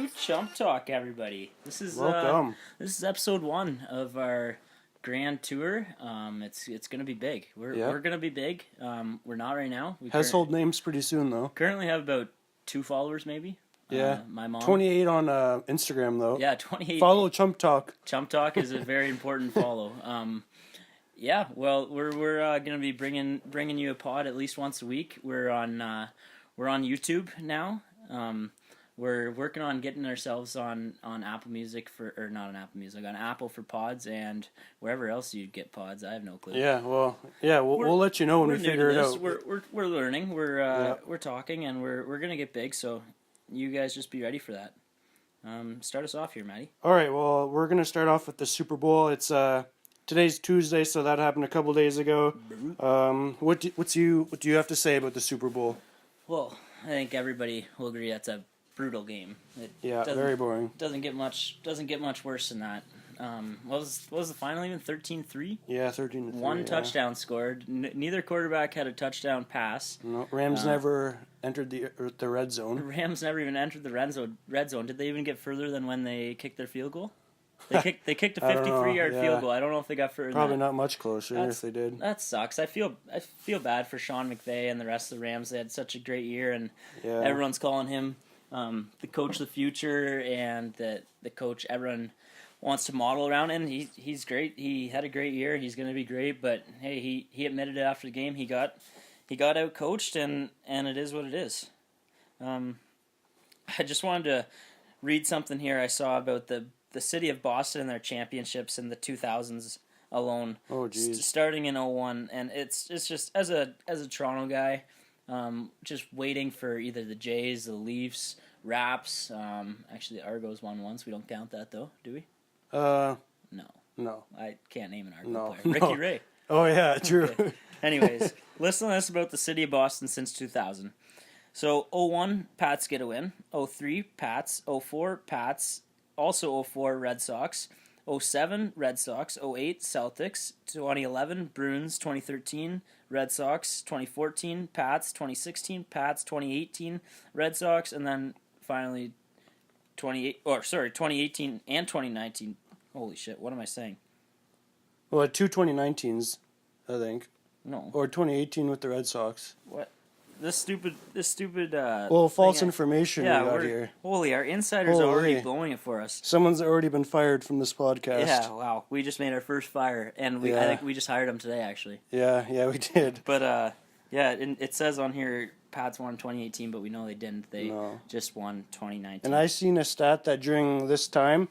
to Chump Talk, everybody. This is Welcome. This is episode 1 of our grand tour. It's gonna be big. We're gonna be big. We're not right now. We Household names pretty soon though. currently have about 2 followers, maybe. Yeah. My mom. 28 on Instagram though. Yeah, 28. Follow Chump Talk. Chump Talk is a very important follow. Yeah. Well, we're gonna be bringing you a pod at least once a week. We're on YouTube now. We're working on getting ourselves on Apple Music on Apple for pods and wherever else you get pods. I have no clue. Yeah, we'll let you know when we figure it out. We're learning. We're talking, and we're gonna get big. So you guys just be ready for that. Start us off here, Matty. All right. Well, we're gonna start off with the Super Bowl. It's today's Tuesday, so that happened a couple days ago. What do you have to say about the Super Bowl? Well, I think everybody will agree that's a brutal game. Very boring. Doesn't get much worse than that. What was the final even? 13-3? Yeah, 13-3. One touchdown scored. Neither quarterback had a touchdown pass. No, Rams never entered the red zone. The Rams never even entered the red zone. Did they even get further than when they kicked their field goal? They kicked a 53-yard field goal. I don't know if they got further. Probably not much closer if they did. That sucks. I feel bad for Sean McVay and the rest of the Rams. They had such a great year, and everyone's calling him the coach of the future, and the coach everyone wants to model around. And he's great. He had a great year. He's going to be great. But hey, he admitted it after the game. He got out coached, and it is what it is. I just wanted to read something here I saw about the city of Boston and their championships in the 2000s alone. Oh, geez. Starting in 01, and it's just as a Toronto guy, just waiting for either the Jays, the Leafs, Raps. Actually, the Argos won once. We don't count that though, do we? No. I can't name an Argo player. Ricky Ray. Oh yeah, true. Okay. Anyways, listen to this about the city of Boston since 2000. So 01, Pats get a win. 03, Pats. 04, Pats. Also 04, Red Sox. 07, Red Sox. 08, Celtics. 2011, Bruins. 2013, Red Sox. 2014, Pats. 2016, Pats. 2018, Red Sox. And then finally 2018 and 2019. Holy shit, what am I saying? Well, 2 2019s, I think. No. Or 2018 with the Red Sox. What? This stupid. False information we got here. Holy, our insider's already blowing it for us. Someone's already been fired from this podcast. Yeah, wow. We just made our first fire, and I think we just hired him today, actually. Yeah, we did. But, it says on here, Pats won 2018, but we know they didn't. They just won 2019. And I seen a stat that during this time,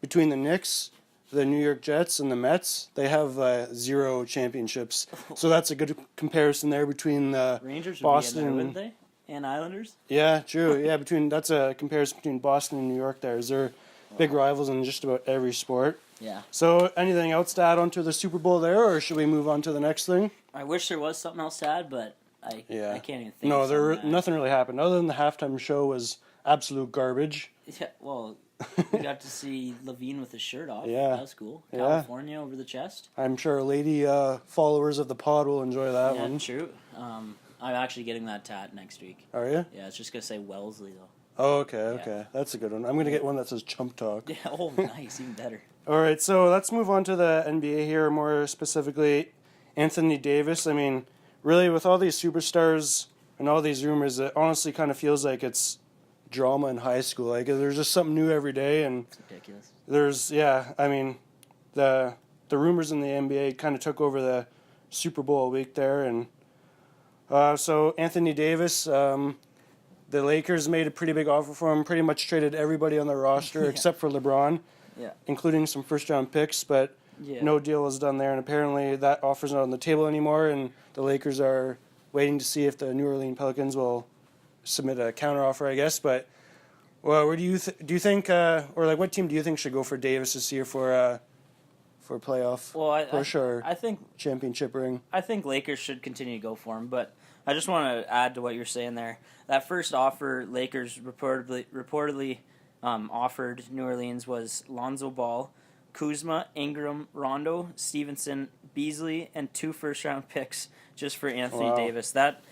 between the Knicks, the New York Jets, and the Mets, they have 0 championships. So that's a good comparison there between the Rangers Boston, would be in there, wouldn't they? And Islanders? Yeah, true. Yeah, that's a comparison between Boston and New York there. They're big rivals in just about every sport. Yeah. So anything else to add on to the Super Bowl there, or should we move on to the next thing? I wish there was something else to add, but I can't even think No, of nothing really happened. Other than the halftime show was absolute garbage. Yeah, well, we got to see Levine with his shirt off. Yeah. That was cool. California over the chest. I'm sure lady followers of the pod will enjoy that one. Yeah, true. I'm actually getting that tat next week. Are you? Yeah, it's just going to say Wellesley, though. Oh, okay. Yeah. That's a good one. I'm going to get one that says Chump Talk. Yeah, oh, nice. Even better. All right, so let's move on to the NBA here, more specifically Anthony Davis. I mean, really, with all these superstars and all these rumors, it honestly kind of feels like it's drama in high school. Like, there's just something new every day, and it's ridiculous. The rumors in the NBA kind of took over the Super Bowl week there, and so Anthony Davis, the Lakers made a pretty big offer for him, pretty much traded everybody on the roster except for LeBron, including some first-round picks, but no deal was done there, and apparently that offer's not on the table anymore, and the Lakers are waiting to see if the New Orleans Pelicans will submit a counteroffer, I guess. But where do you think, or like what team do you think should go for Davis this year for playoff push or I think championship ring? I think Lakers should continue to go for him, but I just want to add to what you're saying there. That first offer Lakers reportedly offered New Orleans was Lonzo Ball, Kuzma, Ingram, Rondo, Stevenson, Beasley, and 2 first-round picks just for Anthony Davis. That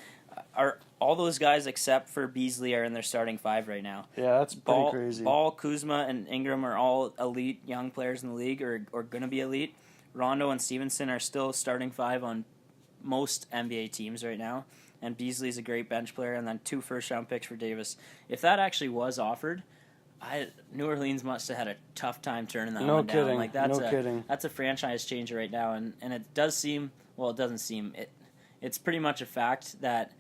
are all those guys except for Beasley are in their starting 5 right now. Yeah, that's pretty crazy. Ball, Kuzma, and Ingram are all elite young players in the league, or going to be elite. Rondo and Stevenson are still starting 5 on most NBA teams right now, and Beasley's a great bench player, and then 2 first-round picks for Davis. If that actually was offered, New Orleans must have had a tough time turning that one down. Like that's that's a franchise changer right now, and it does seem, well, it doesn't seem, it's pretty much a fact that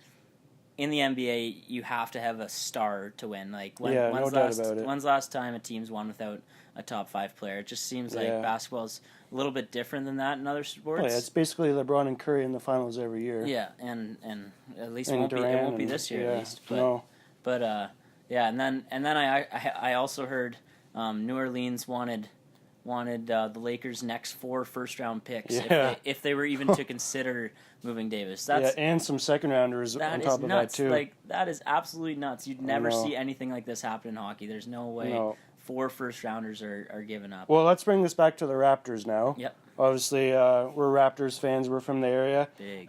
in the NBA you have to have a star to win. Like when's the last time a team's won without a top 5 player? It just seems like basketball's a little bit different than that in other sports. Oh, yeah, it's basically LeBron and Curry in the finals every year. Yeah, and at least it won't be this year at least. But yeah, and then I also heard New Orleans wanted the Lakers' next 4 first-round picks if they were even to consider moving Davis. And some second-rounders on top of that too. Like that is absolutely nuts. You'd never see anything like this happen in hockey. There's no way 4 first-rounders are given up. Well, let's bring this back to the Raptors now. Yep. Obviously, we're Raptors fans. We're from the area. Big.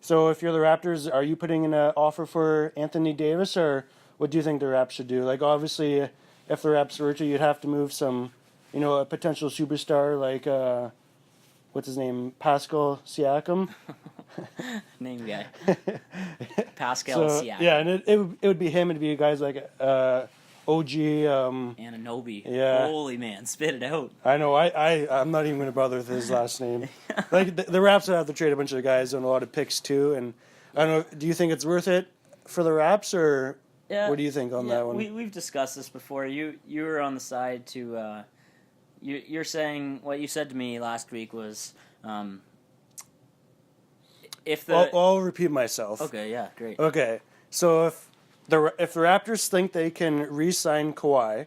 So if you're the Raptors, are you putting in an offer for Anthony Davis, or what do you think the Raps should do? Like, obviously, if the Raps were to, you'd have to move some, a potential superstar like, what's his name, Pascal Siakam? Name guy. Pascal Siakam. Yeah, and it would be him. It'd be guys like OG. Anunoby. Yeah. Holy man, spit it out. I know. I'm not even going to bother with his last name. Like, the Raps would have to trade a bunch of guys and a lot of picks, too. And I don't know, do you think it's worth it for the Raps, or what do you think on that one? We've discussed this before. You were on the side to... You're saying what you said to me last week was if the... I'll repeat myself. Okay, yeah, great. Okay, so if the Raptors think they can re-sign Kawhi,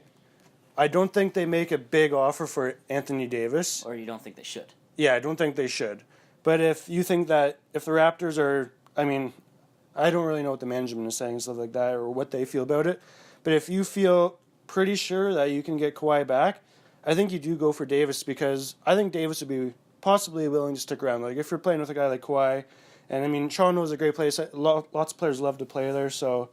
I don't think they make a big offer for Anthony Davis. Or you don't think they should? Yeah, I don't think they should. But if you think that if the Raptors are... I mean, I don't really know what the management is saying and stuff like that or what they feel about it. But if you feel pretty sure that you can get Kawhi back, I think you do go for Davis, because I think Davis would be possibly willing to stick around. Like, if you're playing with a guy like Kawhi, and I mean, Toronto is a great place. Lots of players love to play there, so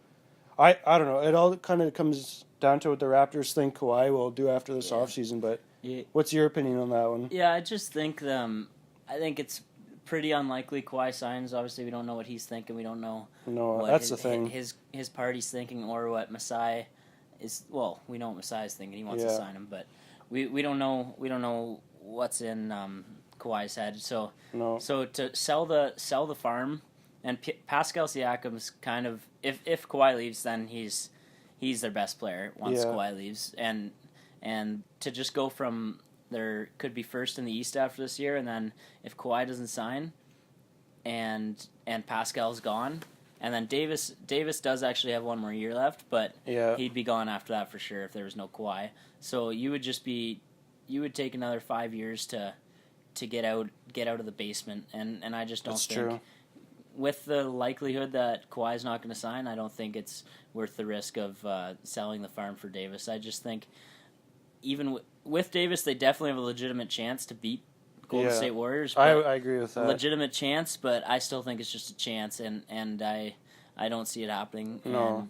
I don't know. It all kind of comes down to what the Raptors think Kawhi will do after this offseason, but what's your opinion on that one? Yeah, I just think I think it's pretty unlikely Kawhi signs. Obviously, we don't know what he's thinking. We don't know that's the thing. His party's thinking, or what Masai is. Well, we know what Masai's thinking. He wants to sign him, but we don't know what's in Kawhi's head. So to sell the farm, and Pascal Siakam's kind of, if Kawhi leaves, then he's their best player once Kawhi leaves, and to just go from there could be first in the East after this year, and then if Kawhi doesn't sign, and Pascal's gone, and then Davis does actually have one more year left, but he'd be gone after that for sure if there was no Kawhi. So you would take another 5 years to get out of the basement, and I just don't think. True. With the likelihood that Kawhi's not going to sign, I don't think it's worth the risk of selling the farm for Davis. I just think even with Davis, they definitely have a legitimate chance to beat Golden State Warriors. I agree with that. Legitimate chance, but I still think it's just a chance, and I don't see it happening. No. And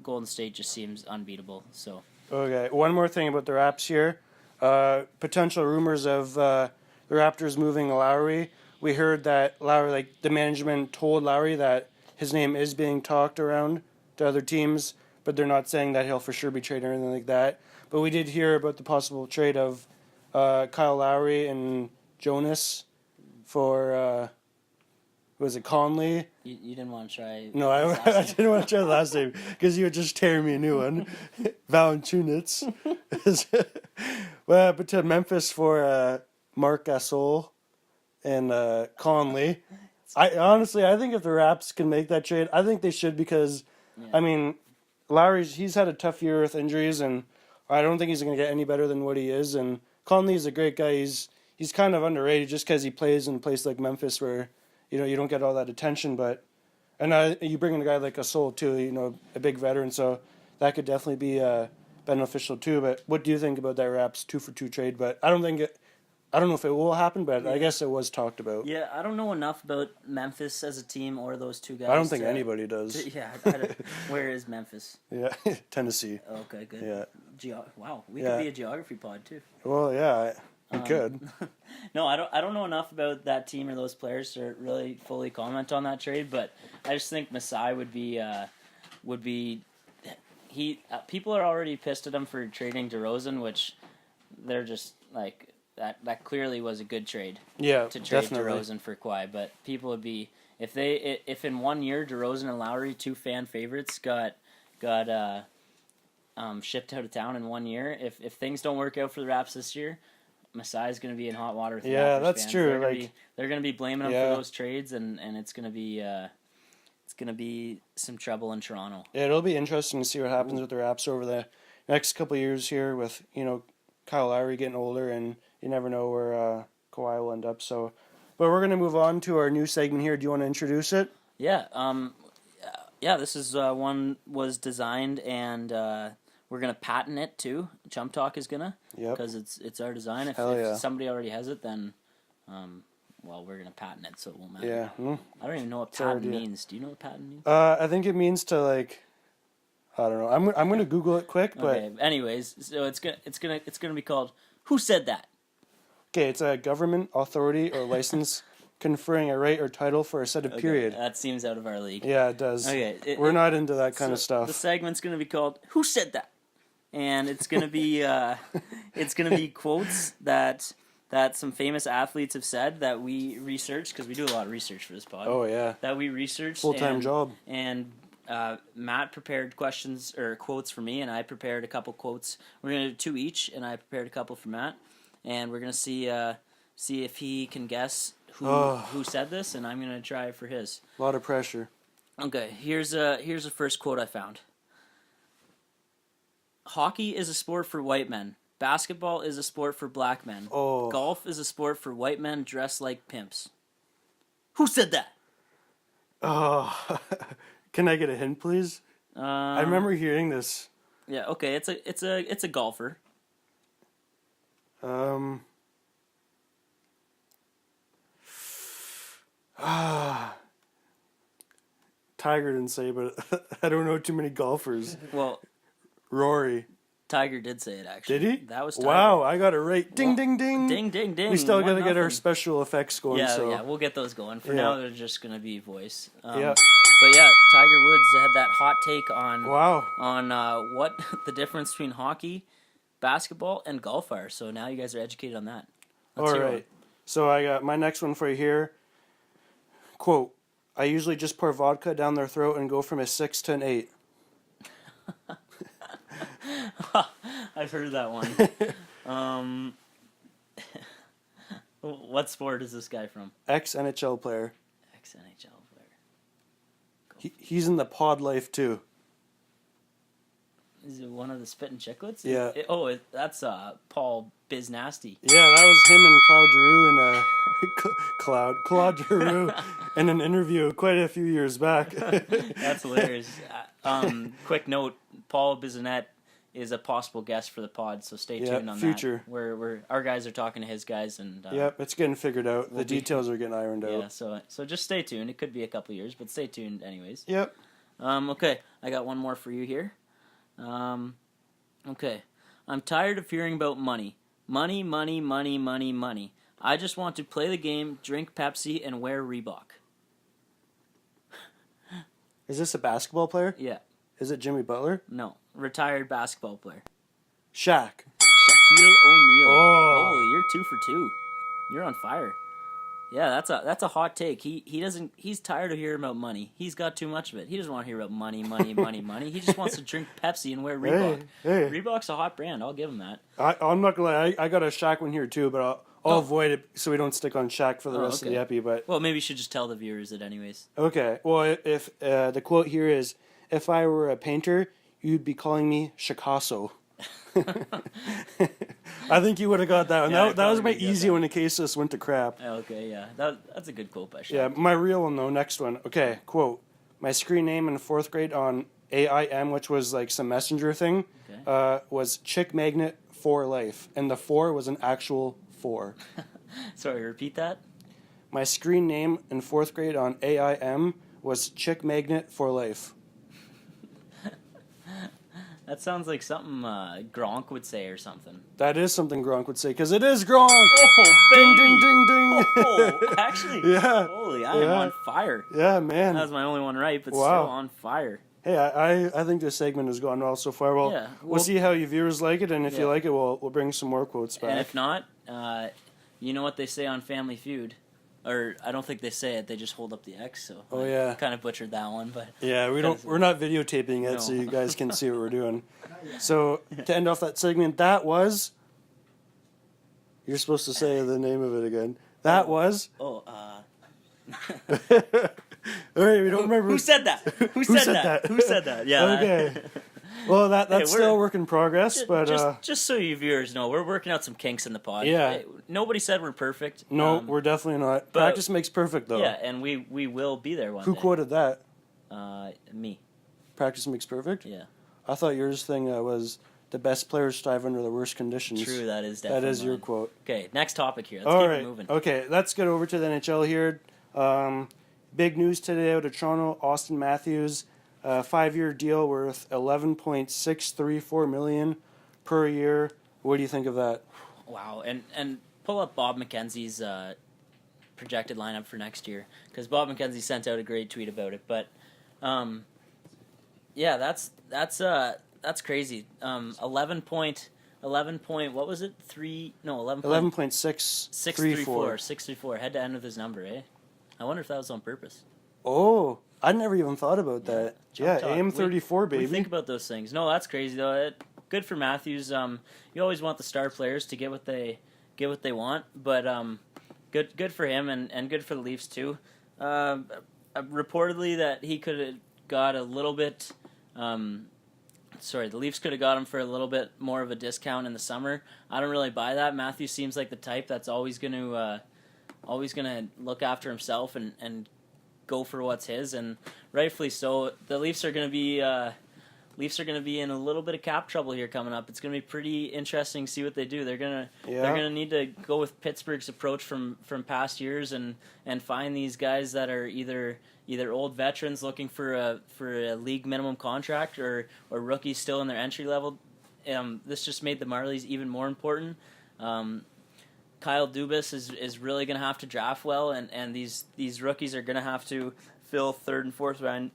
Golden State just seems unbeatable. So okay, one more thing about the Raps here. Potential rumors of the Raptors moving Lowry. We heard that Lowry, like the management told Lowry that his name is being talked around to other teams, but they're not saying that he'll for sure be traded or anything like that. But we did hear about the possible trade of Kyle Lowry and Jonas for, was it Conley? You didn't want to try... No, I didn't want to try the last name because you would just tear me a new one. Valanciunas. Well, but to Memphis for Marc Gasol and Conley. I think if the Raps can make that trade, I think they should, because, I mean, he's had a tough year with injuries, and I don't think he's going to get any better than what he is. And Conley's a great guy. He's kind of underrated just because he plays in a place like Memphis where, you don't get all that attention. And you bring in a guy like Gasol too, a big veteran, so that could definitely be beneficial too. But what do you think about that Raps 2-for-2 trade? But I don't think I don't know if it will happen, but I guess it was talked about. Yeah, I don't know enough about Memphis as a team or those two guys. I don't think anybody does. Where is Memphis? Yeah, Tennessee. Okay, good. Yeah. Wow, we could be a geography pod too. Well, yeah, we could. No, I don't know enough about that team or those players to really fully comment on that trade, but I just think Masai would be people are already pissed at him for trading DeRozan, which they're just like that clearly was a good trade. Yeah, to trade definitely. DeRozan for Kawhi, but people would be if in 1 year DeRozan and Lowry, two fan favorites, got shipped out of town in 1 year. If things don't work out for the Raps this year, Masai's going to be in hot water with the Raptors that's fans. true. They're going to be blaming him for those trades, and it's going to be some trouble in Toronto. Yeah, it'll be interesting to see what happens with the Raps over the next couple of years here with, Kyle Lowry getting older, and you never know where Kawhi will end up. So, but we're going to move on to our new segment here. Do you want to introduce it? Yeah. This is one was designed, and we're going to patent it too. Chump Talk is going to, because it's our design. If somebody already has it, then we're going to patent it, so it won't matter. Yeah. I don't even know what patent means. Do you know what patent means? I think it means to I don't know. I'm going to Google it quick, but okay. Anyways, so it's gonna be called "Who Said That?" Okay, it's a government authority or license conferring a right or title for a set of period. That seems out of our league. Yeah, it does. Okay, we're not into that kind of stuff. The segment's gonna be called "Who Said That?" and it's gonna be quotes that some famous athletes have said that we researched, because we do a lot of research for this pod. Oh yeah, that we researched. Full-time job. And Matt prepared questions or quotes for me, and I prepared a couple quotes. We're gonna do two each, and I prepared a couple for Matt, and we're gonna see if he can guess who said this, and I'm gonna try for his. A lot of pressure. Okay, here's the first quote I found. Hockey is a sport for white men. Basketball is a sport for black men. Oh. Golf is a sport for white men dressed like pimps. Who said that? Oh, can I get a hint, please? I remember hearing this. Yeah. Okay. It's a golfer. Tiger didn't say, but I don't know too many golfers. Well, Rory. Tiger did say it, actually. Did he? That was Tiger. Wow, I got it right. Ding, ding, ding. Ding, ding, ding. We still got to 1-0. get our special effects going. Yeah, we'll get those going. For now, they're just going to be voice. Yeah. But yeah, Tiger Woods had that hot take on what the difference between hockey, basketball, and golf are. So now you guys are educated on that. All right. So I got my next one for you here. Quote, I usually just pour vodka down their throat and go from a 6 to an 8. I've heard that one. What sport is this guy from? Ex-NHL player. Ex-NHL player. He's in the pod life too. Is it one of the Spittin' Chicklets? Yeah. That's Paul Biznasty. Yeah, that was him and Claude Giroux in Claude Giroux in an interview quite a few years back. That's hilarious. Quick note: Paul Biznat is a possible guest for the pod, so stay tuned on future. that. We're our guys are talking to his guys, and it's getting figured out. The details are getting ironed out. Yeah, so just stay tuned. It could be a couple years, but stay tuned anyways. Yep. Okay, I got one more for you here. Okay, I'm tired of hearing about money. Money, money, money, money, money. I just want to play the game, drink Pepsi, and wear Reebok. Is this a basketball player? Yeah. Is it Jimmy Butler? No. Retired basketball player. Shaq. Shaquille O'Neal. Oh, you're 2 for 2. You're on fire. Yeah, that's a hot take. He's tired of hearing about money. He's got too much of it. He doesn't want to hear about money, money, money, money. He just wants to drink Pepsi and wear Reebok. Hey. Reebok's a hot brand. I'll give him that. I'm not gonna lie. I got a Shaq one here too, but I'll avoid it so we don't stick on Shaq for the rest of the epi. But maybe you should just tell the viewers it anyways. Okay. Well, if the quote here is, "If I were a painter, you'd be calling me Shakasso." I think you would have got that one. Yeah, that was my easy one in case this went to crap. Okay, yeah. That's a good quote by Shaq. Yeah, my real one though, next one. Okay, quote. My screen name in 4th grade on AIM, which was like some messenger thing, was Chick Magnet for life. And the 4 was an actual 4. Sorry, repeat that. My screen name in 4th grade on AIM was Chick Magnet for Life. That sounds like something Gronk would say or something. That is something Gronk would say, because it is Gronk! Oh, Ding, baby! ding, ding, ding! Oh, actually, Yeah. holy, I am on fire. Yeah, man. That was my only one right, but Wow. still on fire. Hey, I think this segment has gone well so far. Well, we'll see how you viewers like it, and if you like it, we'll bring some more quotes back. And if not, you know what they say on Family Feud? Or I don't think they say it; they just hold up the X. So I kind of butchered that one, but yeah, we're not videotaping it, so you guys can see what we're doing. So to end off that segment, that was. You're supposed to say the name of it again. That was. Oh. All right, we don't remember. Who said that? Who said that? Who said that? Yeah. Okay. Well, that's still a work in progress, but just so you viewers know, we're working out some kinks in the pod. Yeah. Nobody said we're perfect. No, we're definitely not. Practice makes perfect, though. Yeah, and we will be there one day. Who quoted that? Me. Practice makes perfect? Yeah. I thought yours thing was the best players strive under the worst conditions. True, that is definitely That is mine. your quote. Okay, next topic here. Let's keep it moving. Okay, let's get over to the NHL here. Big news today out of Toronto. Austin Matthews, 5-year deal worth $11.634 million per year. What do you think of that? Wow, and pull up Bob McKenzie's projected lineup for next year, because Bob McKenzie sent out a great tweet about it. But yeah, that's crazy. 11 point. What was it? 11.634 head to end with his number, eh? I wonder if that was on purpose. Oh, I never even thought about that. Yeah, Talk. AM 34, baby. We think about those things. No, that's crazy though. Good for Matthews. You always want the star players to get what they want, but good for him and good for the Leafs too. Reportedly that he could have got a little bit. The Leafs could have got him for a little bit more of a discount in the summer. I don't really buy that. Matthews seems like the type that's always going to look after himself and go for what's his, and rightfully so. The Leafs are going to be in a little bit of cap trouble here coming up. It's going to be pretty interesting to see what they do. They're going to need to go with Pittsburgh's approach from past years and find these guys that are either old veterans looking for a league minimum contract or rookies still in their entry level. This just made the Marlies even more important. Kyle Dubas is really going to have to draft well, and these rookies are going to have to fill third and fourth line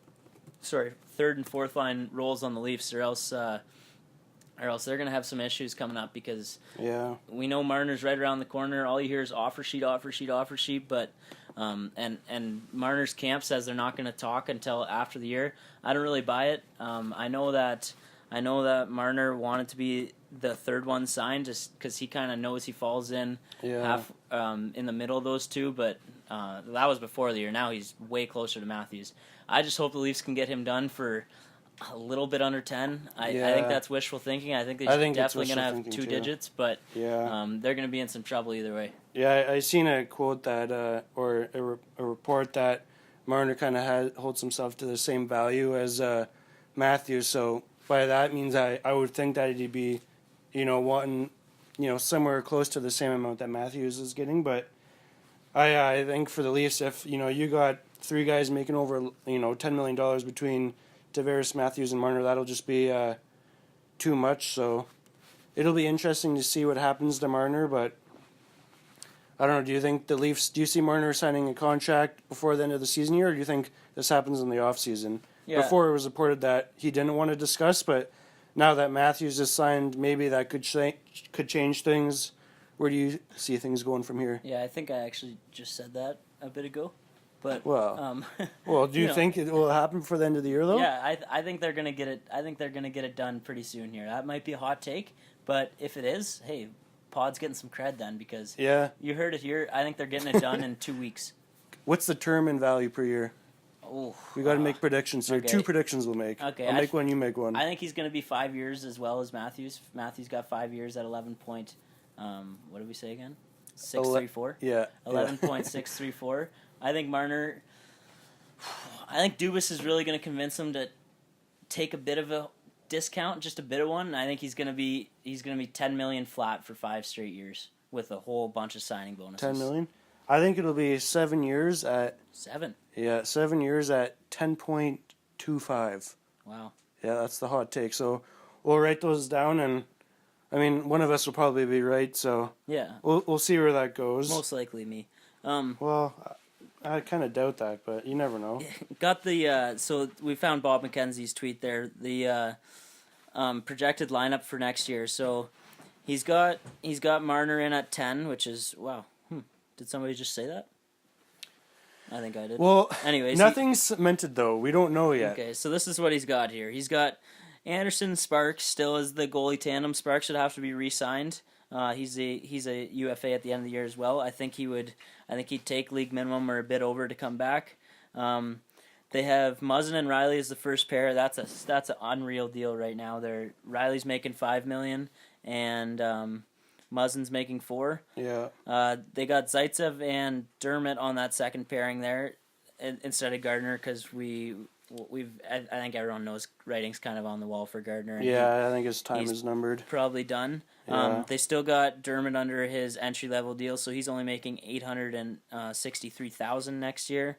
roles on the Leafs, or else they're going to have some issues coming up, because we know Marner's right around the corner. All you hear is offer sheet, but and Marner's camp says they're not going to talk until after the year. I don't really buy it. I know that Marner wanted to be the third one signed, just because he kind of knows he falls in half in the middle of those two, but that was before the year. Now he's way closer to Matthews. I just hope the Leafs can get him done for a little bit under 10. I think that's wishful thinking. I think they're definitely going to have two digits, but they're going to be in some trouble either way. Yeah, I seen a quote that, or a report that Marner kind of holds himself to the same value as Matthews, so by that means I would think that he'd be, wanting, somewhere close to the same amount that Matthews is getting, but I think for the Leafs, if, you got three guys making over, $10 million between Tavares, Matthews, and Marner, that'll just be too much. So it'll be interesting to see what happens to Marner. But I don't know. Do you think the Leafs? Do you see Marner signing a contract before the end of the season here, or do you think this happens in the off season? Yeah. Before it was reported that he didn't want to discuss, but now that Matthews is signed, maybe that could change things. Where do you see things going from here? Yeah, I think I actually just said that a bit ago. But do you think it will happen before the end of the year, though? Yeah, I think they're gonna get it. I think they're gonna get it done pretty soon here. That might be a hot take, but if it is, hey, Pod's getting some cred then, because you heard it here. I think they're getting it done in 2 weeks. What's the term and value per year? Oh, we got to make predictions here. Okay. 2 predictions we'll make. Okay, I'll make one. You make one. I think he's going to be 5 years as well as Matthews. Matthews got 5 years at 11 point. What did we say again? 634. Yeah. 11.634. I think Marner. I think Dubas is really going to convince him to take a bit of a discount, just a bit of one. I think he's gonna be $10 million flat for 5 straight years with a whole bunch of signing bonuses. 10 million. I think it'll be 7 years at 7. Yeah, 7 years at 10.25. Wow. Yeah, that's the hot take. So we'll write those down, and I mean, one of us will probably be right. So yeah, we'll see where that goes. Most likely me. Well, I kind of doubt that, but you never know. Got the so we found Bob McKenzie's tweet there. The projected lineup for next year. So he's got Marner in at 10, which is wow. Did somebody just say that? I think I did. Well, anyways, nothing's cemented though. We don't know yet. Okay, so this is what he's got here. He's got Anderson, Sparks still as the goalie tandem. Sparks should have to be re-signed. He's a UFA at the end of the year as well. I think he'd take league minimum or a bit over to come back. They have Muzzin and Riley as the first pair. That's an unreal deal right now. Riley's making $5 million and Muzzin's making 4. Yeah. They got Zaitsev and Dermott on that second pairing there instead of Gardner because I think everyone knows writing's kind of on the wall for Gardner. Yeah, I think his time is numbered. Probably done. Yeah. They still got Dermott under his entry level deal, so he's only making $863,000 next year.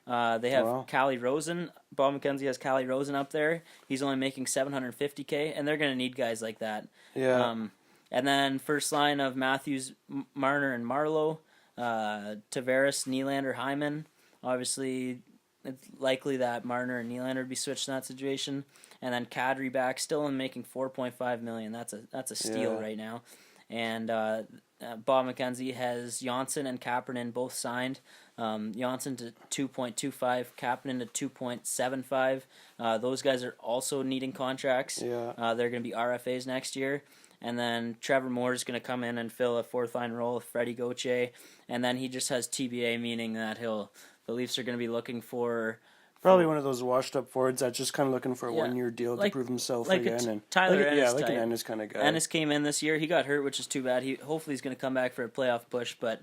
They have Callie Rosen. Bob McKenzie has Callie Rosen up there. He's only making $750K, and they're going to need guys like that. Yeah. And then first line of Matthews, Marner, and Marlowe. Tavares, Nylander, Hyman. Obviously, it's likely that Marner and Nylander would be switched in that situation. And then Kadri back, still only making $4.5 million. That's a steal right now. And Bob McKenzie has Janssen and Kapanen both signed. Janssen to 2.25, Kapanen to 2.75. Those guys are also needing contracts. Yeah. They're going to be RFAs next year. And then Trevor Moore is going to come in and fill a fourth line role with Freddie Gauthier. And then he just has TBA, meaning that the Leafs are going to be looking for... Probably one of those washed-up forwards that's just kind of looking for a one-year deal to prove himself again. Tyler Ennis like an Ennis kind of guy. Ennis came in this year. He got hurt, which is too bad. Hopefully he's going to come back for a playoff push, but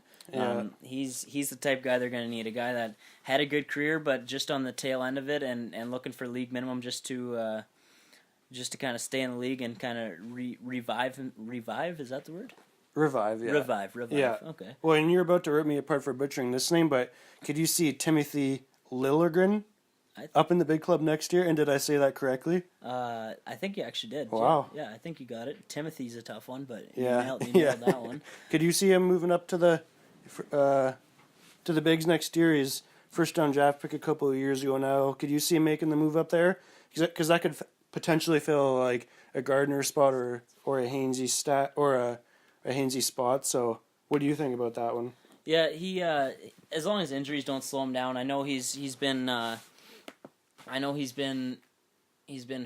he's the type of guy they're going to need. A guy that had a good career, but just on the tail end of it and looking for league minimum just to kind of stay in the league and kind of revive. Is that the word? Revive, yeah. Revive, yeah. Okay. Well, and you're about to rip me apart for butchering this name, but could you see Timothy Liljegren up in the big club next year? And did I say that correctly? I think you actually did. Wow. Yeah, I think you got it. Timothy's a tough one, but you yeah, nailed that one. Could you see him moving up to the bigs next year? He's first round draft pick a couple of years ago now. Could you see him making the move up there? Because that could potentially fill like a Gardner spot or a Hainsey a Hainsey spot. So, what do you think about that one? Yeah, he as long as injuries don't slow him down. I know he's been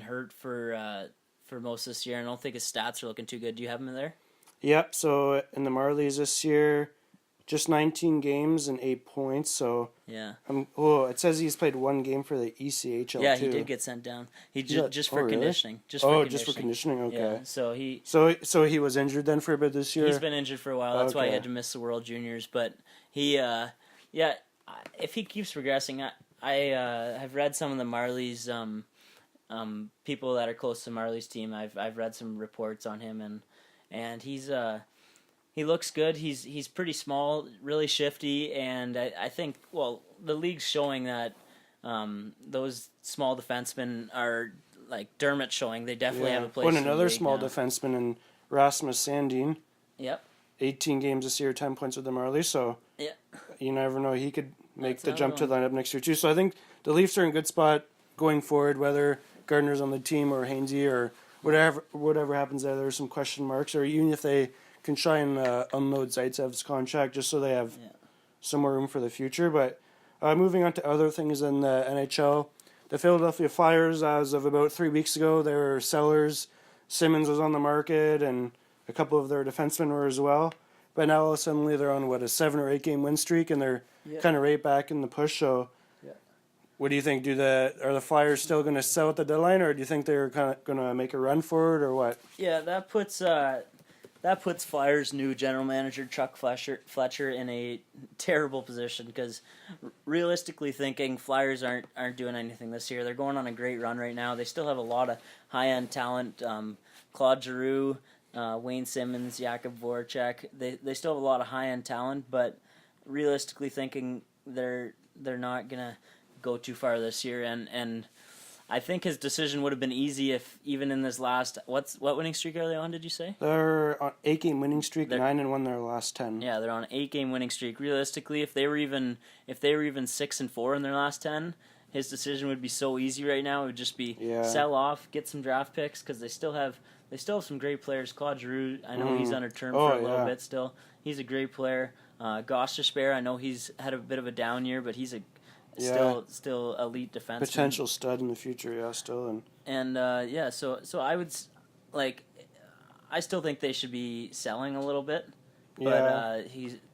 hurt for most of this year. I don't think his stats are looking too good. Do you have him in there? Yep. So in the Marlies this year, just 19 games and 8 points. So yeah. It says he's played 1 game for the ECHL. Yeah, too. He did get sent down. He just for conditioning. Really? Just for conditioning. Okay. Yeah, so he was injured then for a bit this year. He's been injured for a while. That's why he had to miss the World Juniors. But he, if he keeps progressing, I have read some of the Marlies people that are close to Marlies team. I've read some reports on him and he's he looks good. He's pretty small, really shifty, and I think the league's showing that those small defensemen are like Dermott showing they definitely have a place. And another small defenseman in Rasmus Sandin. Yep. 18 games this year, 10 points with the Marlies. So you never know, he could make the jump to the lineup next year too. So I think the Leafs are in a good spot going forward, whether Gardner's on the team or Hainsey or whatever happens there. There's some question marks, or even if they can try and unload Zaitsev's contract just so they have some more room for the future. But moving on to other things in the NHL, the Philadelphia Flyers, as of about 3 weeks ago, they were sellers. Simmons was on the market, and a couple of their defensemen were as well. But now suddenly they're on, a 7 or 8 game win streak, and they're kind of right back in the push. So what do you think? Are the Flyers still going to sell at the deadline, or do you think they're kind of going to make a run for it, or what? Yeah, that puts Flyers' new general manager Chuck Fletcher in a terrible position because realistically thinking, Flyers aren't doing anything this year. They're going on a great run right now. They still have a lot of high-end talent. Claude Giroux, Wayne Simmons, Jakub Voracek. They still have a lot of high-end talent, but realistically thinking, they're not going to go too far this year. And I think his decision would have been easy if even in this last what winning streak are they on? Did you say they're on 8-game winning streak, 9-1 their last 10. Yeah, they're on an 8-game winning streak. Realistically, if they were even 6-4 in their last 10, his decision would be so easy right now. It would just be sell off, get some draft picks because they still have some great players. Claude Giroux, I know he's under term for a little bit still. He's a great player. Gostisbehere, I know he's had a bit of a down year, but he's still elite defenseman. Potential stud in the future, still. So I would I still think they should be selling a little bit, but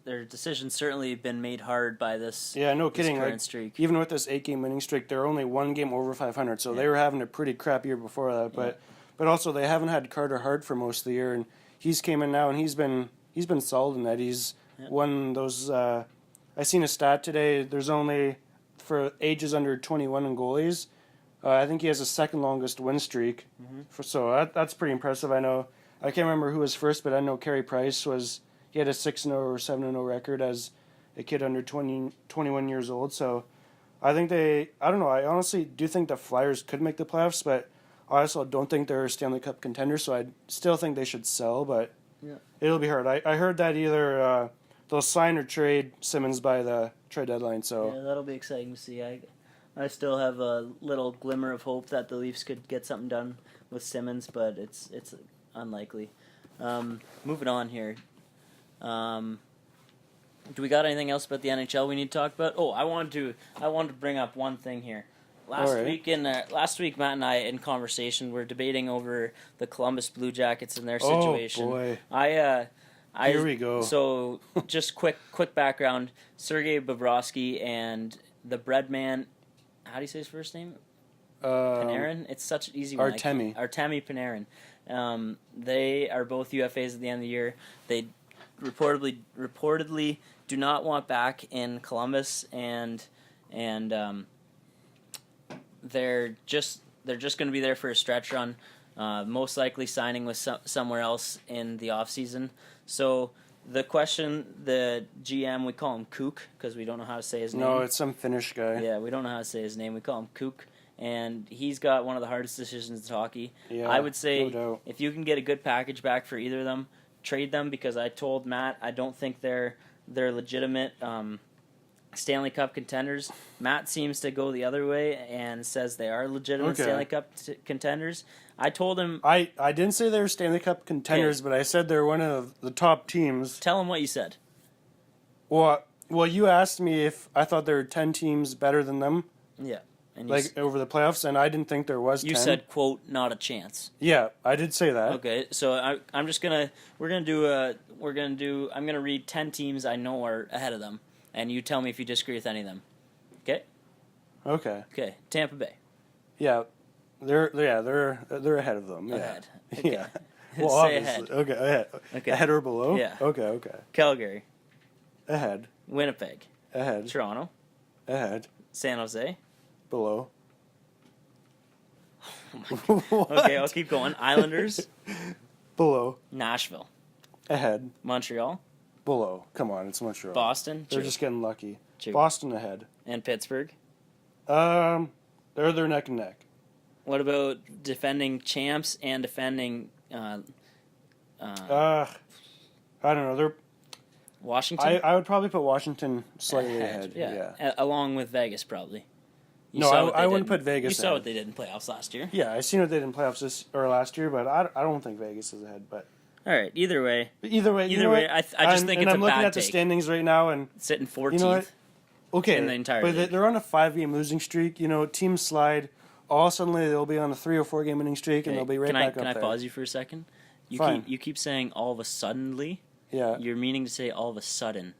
their decision's certainly been made hard by this. Yeah, no kidding. Current streak. Even with this 8-game winning streak, they're only 1 game over 500. So they were having a pretty crap year before that. But also they haven't had Carter Hart for most of the year, and he's came in now and he's been solid in that. He's won those. I seen a stat today. There's only for ages under 21 in goalies. I think he has the second longest win streak. So that's pretty impressive. I know. I can't remember who was first, but I know Carey Price he had a 6-0 or 7-0 record as a kid under 21 years old. So I think I don't know. I honestly do think the Flyers could make the playoffs, but I also don't think they're a Stanley Cup contender. So I still think they should sell, but it'll be hard. I heard that either they'll sign or trade Simmons by the trade deadline. So that'll be exciting to see. I still have a little glimmer of hope that the Leafs could get something done with Simmons, but it's unlikely. Moving on here. Do we got anything else about the NHL we need to talk about? Oh, I wanted to bring up one thing here. Last week, Matt and I, in conversation, were debating over the Columbus Blue Jackets and their situation. Oh boy! Here we go. So, just quick background: Sergei Bobrovsky and the Breadman. How do you say his first name? Panarin. It's such an easy one. Artemi Panarin. They are both UFAs at the end of the year. They reportedly do not want back in Columbus, and they're just going to be there for a stretch run, most likely signing with somewhere else in the off season. So the GM, we call him Kook because we don't know how to say his name. No, it's some Finnish guy. Yeah, we don't know how to say his name. We call him Kook. And he's got one of the hardest decisions in hockey. Yeah, I would say no doubt. If you can get a good package back for either of them, trade them because I told Matt I don't think they're legitimate Stanley Cup contenders. Matt seems to go the other way and says they are legitimate Stanley Cup contenders. I told him... I didn't say they were Stanley Cup contenders, but I said they're one of the top teams. Tell him what you said. Well, you asked me if I thought there were 10 teams better than them. Yeah. And over the playoffs, and I didn't think there was 10. You said, quote, not a chance. Yeah, I did say that. Okay, so I'm going to read 10 teams I know are ahead of them, and you tell me if you disagree with any of them. Okay? Okay, Tampa Bay. Yeah, they're ahead of them. Yeah. Ahead. Okay. Yeah. Well, say obviously. ahead. Okay, ahead. Okay. Ahead or below? Yeah. Okay. Calgary. Ahead. Winnipeg. Ahead. Toronto. Ahead. San Jose. Below. Okay, I'll keep going. Islanders. Below. Nashville. Ahead. Montreal. Below. Come on, it's Montreal. Boston. They're just getting lucky. Jake. Boston ahead. And Pittsburgh. They're neck and neck. What about defending champs and defending? I don't know. They're Washington. I would probably put Washington slightly ahead. Yeah. Along with Vegas, probably. I wouldn't put Vegas. You saw what they did in playoffs last year. Yeah, I seen what they did in playoffs last year, but I don't think Vegas is ahead. But all right, either way, I just think it's I'm looking at take. the standings right now and sitting 14th. You know what? Okay, in the entire but league. they're on a 5-game losing streak. Teams slide. All suddenly they'll be on a 3 or 4 game winning streak, and they'll be back up there. Can I pause you for a second? You keep saying all of a suddenly. Yeah. You're meaning to say all of a sudden.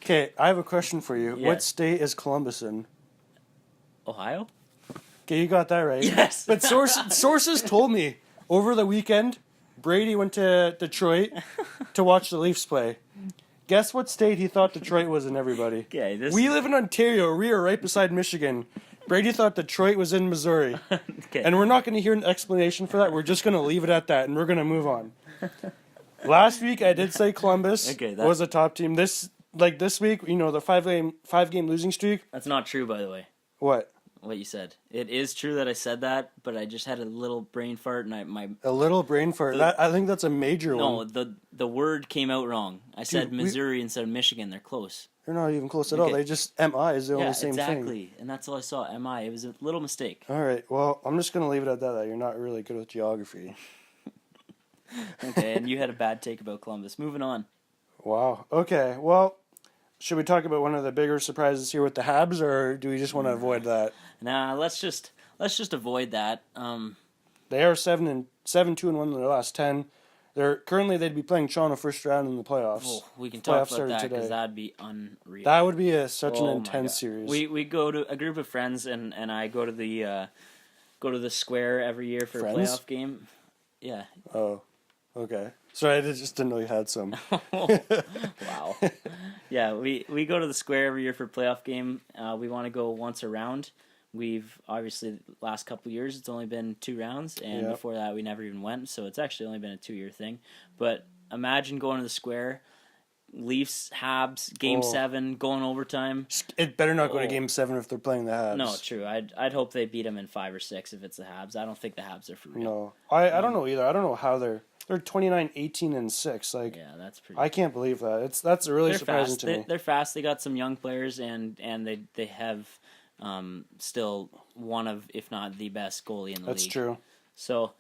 Okay, I have a question for you. Yeah. What state is Columbus in? Ohio? Okay, you got that right. Yes. But sources told me over the weekend, Brady went to Detroit to watch the Leafs play. Guess what state he thought Detroit was in, everybody? Okay, We live in Ontario. We are right beside Michigan. Brady thought Detroit was in Missouri. Okay. And we're not going to hear an explanation for that. We're just going to leave it at that, and we're going to move on. Last week, I did say Columbus was a top team. This week, the five-game losing streak. That's not true, by the way. What you said. It is true that I said that, but I just had a little brain fart, and a little brain fart. I think that's a major one. No, the word came out wrong. I said Missouri instead of Michigan. They're close. They're not even close at all. They just MI is the only same thing. Exactly. And that's all I saw. MI. It was a little mistake. All right. Well, I'm just gonna leave it at that. You're not really good with geography. Okay, and you had a bad take about Columbus. Moving on. Wow. Okay. Well, should we talk about one of the bigger surprises here with the Habs, or do we just want to avoid that? Nah, let's just avoid that. They are 7-2-1 in their last 10. They'd be playing Toronto first round in the playoffs. Oh, we can talk about that because that'd be unreal. That would be such an intense series. We go to a group of friends and I go to the square every year for a playoff game. Yeah. Oh, okay. Sorry, I just didn't know you had some. Wow. Yeah, we go to the square every year for a playoff game. We want to go once a round. We've obviously the last couple of years it's only been 2 rounds, and before that we never even went. So it's actually only been a 2-year thing. But imagine going to the square, Leafs, Habs, Game 7, going overtime. It better not go to Game 7 if they're playing the Habs. No, true. I'd hope they beat them in 5 or 6 if it's the Habs. I don't think the Habs are for real. No, I don't know either. I don't know how they're 29, 18, and 6. Like, yeah, that's pretty. I can't believe that. That's really surprising fast. to me. They're fast. They got some young players, and they have still one of, if not the best goalie in the league. That's true. So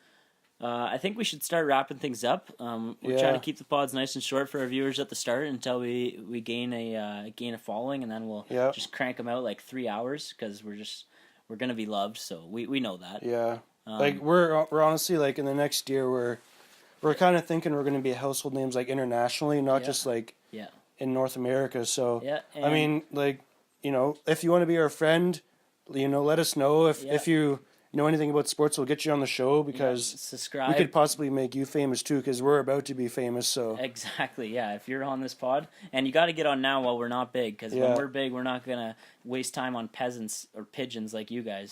I think we should start wrapping things up. We're trying to keep the pods nice and short for our viewers at the start until we gain a following, and then we'll just crank them out like 3 hours because we're gonna be loved. So we know that. Yeah, like we're honestly like in the next year we're kind of thinking we're gonna be household names like internationally, not just like in North America. So I mean, like, if you want to be our friend, let us know. If you know anything about sports, we'll get you on the show because subscribe. We could possibly make you famous too because we're about to be famous. So exactly, yeah. If you're on this pod, and you got to get on now while we're not big, because when we're big, we're not gonna waste time on peasants or pigeons like you guys.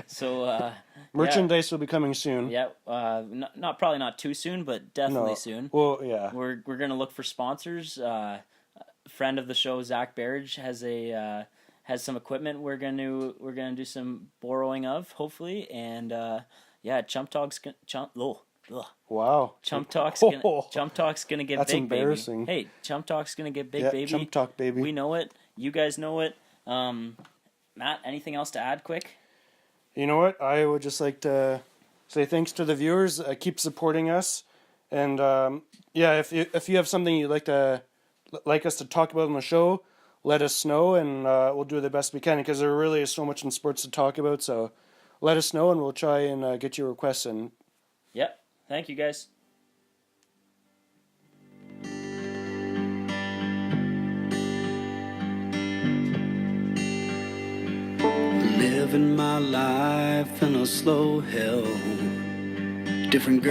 So, merchandise will be coming soon. Yeah, probably not too soon, but definitely soon. Well, yeah, we're gonna look for sponsors. Friend of the show, Zach Barrage, has some equipment we're gonna do some borrowing of, hopefully, and Chump Talk's Wow. Chump Talk's gonna get That's big, embarrassing. baby. Hey, Chump Talk's gonna get big, baby. Chump Talk, baby. We know it. You guys know it. Matt, anything else to add, quick? You know what? I would just like to say thanks to the viewers. Keep supporting us, and if you have something you'd like us to talk about on the show, let us know, and we'll do the best we can because there really is so much in sports to talk about. So let us know, and we'll try and get your requests in. Yep. Thank you, guys. Living my life in a slow hell. Different girl.